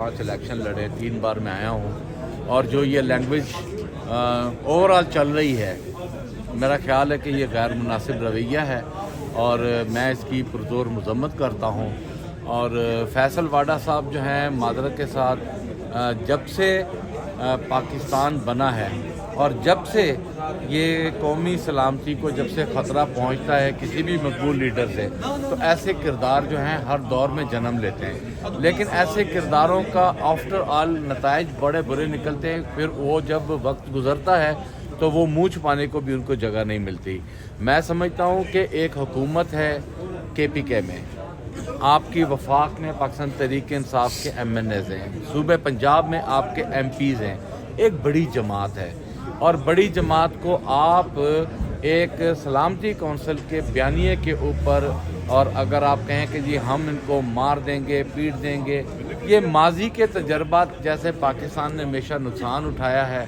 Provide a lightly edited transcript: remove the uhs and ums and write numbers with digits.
5 election लड़े, 3 बार मैं आया हूँ और जो ये लैंग्वेज ओवरऑल चल रही है, मेरा ख्याल है कि ये गैर मुनासिब रवैया है और मैं इसकी पुरज़ोर मज़म्मत करता हूँ। और फैसल वाडा साहब जो हैं, मादरत के साथ जब से पाकिस्तान बना है और जब से ये कौमी सलामती को जब से ख़तरा पहुंचता है किसी भी मकबूल लीडर से, तो ऐसे किरदार जो हैं हर दौर में जन्म लेते हैं, लेकिन ऐसे किरदारों का आफ्टर ऑल नताइज बड़े बुरे निकलते हैं। फिर वो जब वक्त गुज़रता है तो वो मुँह छुपाने को भी उनको जगह नहीं मिलती। मैं समझता हूँ कि एक हुकूमत है KPK में, आपकी वफाक में पाकिस्तान तहरीक इंसाफ के MNAs हैं, सूबे पंजाब में आपके MPs हैं, एक बड़ी जमात है और बड़ी जमात को आप एक सलामती कौंसिल के बयानिए के ऊपर, और अगर आप कहें कि जी हम इनको मार देंगे, पीट देंगे, ये माजी के तजर्बात जैसे पाकिस्तान ने हमेशा नुकसान उठाया है।